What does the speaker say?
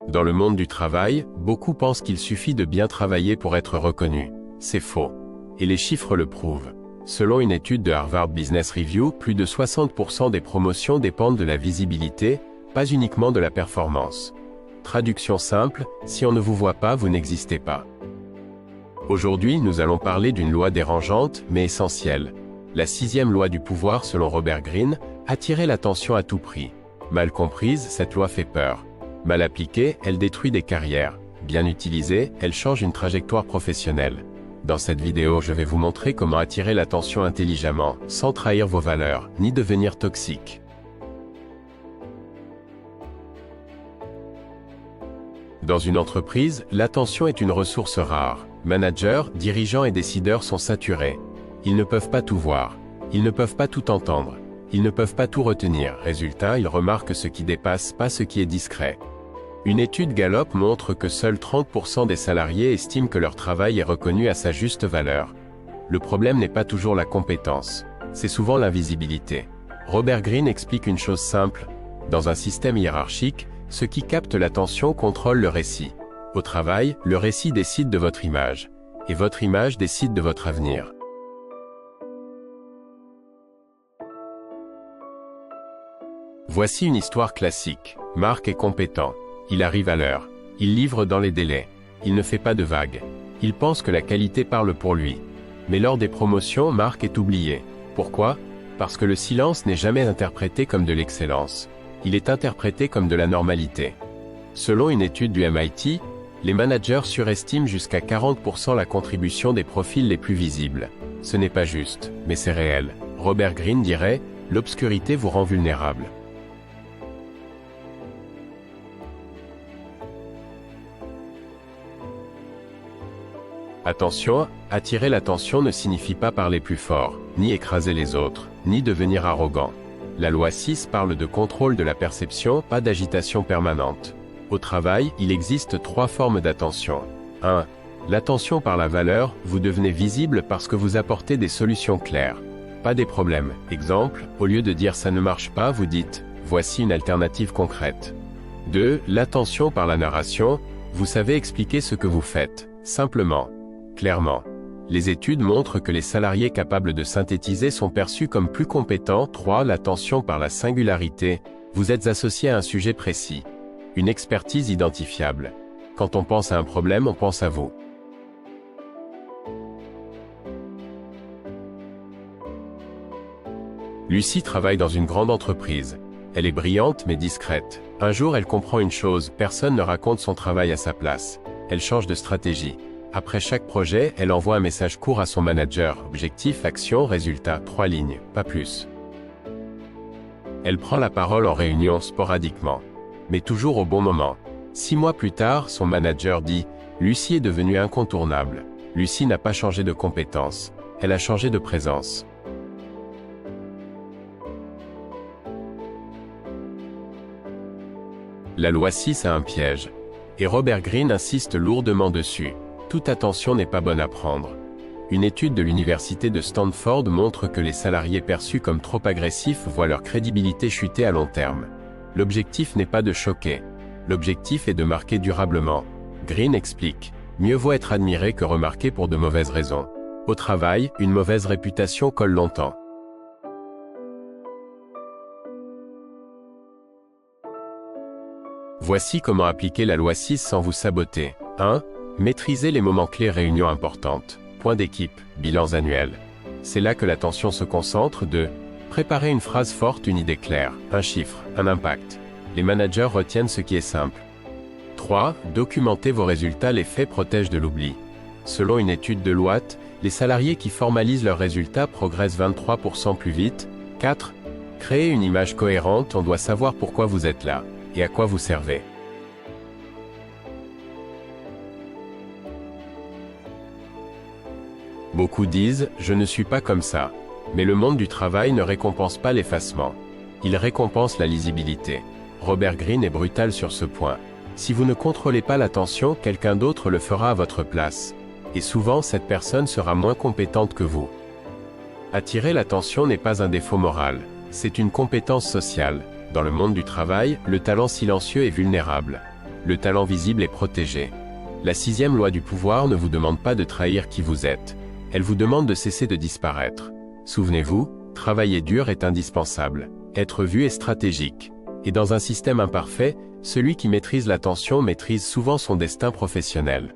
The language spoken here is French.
Dans le monde du travail, beaucoup pensent qu'il suffit de bien travailler pour être reconnu. C'est faux. Et les chiffres le prouvent. Selon une étude de Harvard Business Review, plus de 60% des promotions dépendent de la visibilité, pas uniquement de la performance. Traduction simple, si on ne vous voit pas, vous n'existez pas. Aujourd'hui, nous allons parler d'une loi dérangeante, mais essentielle. La 6e loi du pouvoir selon Robert Greene, attirer l'attention à tout prix. Mal comprise, cette loi fait peur. Mal appliquée, elle détruit des carrières. Bien utilisée, elle change une trajectoire professionnelle. Dans cette vidéo, je vais vous montrer comment attirer l'attention intelligemment, sans trahir vos valeurs, ni devenir toxique. Dans une entreprise, l'attention est une ressource rare. Managers, dirigeants et décideurs sont saturés. Ils ne peuvent pas tout voir. Ils ne peuvent pas tout entendre. Ils ne peuvent pas tout retenir. Résultat, ils remarquent ce qui dépasse, pas ce qui est discret. Une étude Gallup montre que seuls 30% des salariés estiment que leur travail est reconnu à sa juste valeur. Le problème n'est pas toujours la compétence. C'est souvent l'invisibilité. Robert Greene explique une chose simple. Dans un système hiérarchique, ce qui capte l'attention contrôle le récit. Au travail, le récit décide de votre image. Et votre image décide de votre avenir. Voici une histoire classique. Marc est compétent. Il arrive à l'heure. Il livre dans les délais. Il ne fait pas de vagues. Il pense que la qualité parle pour lui. Mais lors des promotions, Marc est oublié. Pourquoi? Parce que le silence n'est jamais interprété comme de l'excellence. Il est interprété comme de la normalité. Selon une étude du MIT, les managers surestiment jusqu'à 40% la contribution des profils les plus visibles. Ce n'est pas juste, mais c'est réel. Robert Greene dirait, l'obscurité vous rend vulnérable. Attention, attirer l'attention ne signifie pas parler plus fort, ni écraser les autres, ni devenir arrogant. La loi 6 parle de contrôle de la perception, pas d'agitation permanente. Au travail, il existe 3 formes d'attention. 1. L'attention par la valeur, vous devenez visible parce que vous apportez des solutions claires. Pas des problèmes. Exemple, au lieu de dire ça ne marche pas, vous dites, voici une alternative concrète. 2. L'attention par la narration, vous savez expliquer ce que vous faites, simplement. Clairement. Les études montrent que les salariés capables de synthétiser sont perçus comme plus compétents. 3. L'attention par la singularité. Vous êtes associé à un sujet précis. Une expertise identifiable. Quand on pense à un problème, on pense à vous. Lucie travaille dans une grande entreprise. Elle est brillante mais discrète. Un jour, elle comprend une chose, personne ne raconte son travail à sa place. Elle change de stratégie. Après chaque projet, elle envoie un message court à son manager. Objectif, action, résultat, 3 lignes, pas plus. Elle prend la parole en réunion sporadiquement. Mais toujours au bon moment. 6 mois plus tard, son manager dit « Lucie est devenue incontournable. Lucie n'a pas changé de compétence. Elle a changé de présence. » La loi 6 a un piège. Et Robert Greene insiste lourdement dessus. Toute attention n'est pas bonne à prendre. Une étude de l'université de Stanford montre que les salariés perçus comme trop agressifs voient leur crédibilité chuter à long terme. L'objectif n'est pas de choquer. L'objectif est de marquer durablement. Greene explique, mieux vaut être admiré que remarqué pour de mauvaises raisons. Au travail, une mauvaise réputation colle longtemps. Voici comment appliquer la loi 6 sans vous saboter. 1. Maîtriser les moments clés réunions importantes. Point d'équipe, bilans annuels. C'est là que l'attention se concentre. 2. Préparer une phrase forte, une idée claire, un chiffre, un impact. Les managers retiennent ce qui est simple. 3. Documenter vos résultats, les faits protègent de l'oubli. Selon une étude de Deloitte, les salariés qui formalisent leurs résultats progressent 23% plus vite. 4. Créer une image cohérente, on doit savoir pourquoi vous êtes là, et à quoi vous servez. Beaucoup disent « je ne suis pas comme ça ». Mais le monde du travail ne récompense pas l'effacement. Il récompense la lisibilité. Robert Greene est brutal sur ce point. Si vous ne contrôlez pas l'attention, quelqu'un d'autre le fera à votre place. Et souvent, cette personne sera moins compétente que vous. Attirer l'attention n'est pas un défaut moral. C'est une compétence sociale. Dans le monde du travail, le talent silencieux est vulnérable. Le talent visible est protégé. La 6e loi du pouvoir ne vous demande pas de trahir qui vous êtes. Elle vous demande de cesser de disparaître. Souvenez-vous, travailler dur est indispensable. Être vu est stratégique. Et dans un système imparfait, celui qui maîtrise l'attention maîtrise souvent son destin professionnel.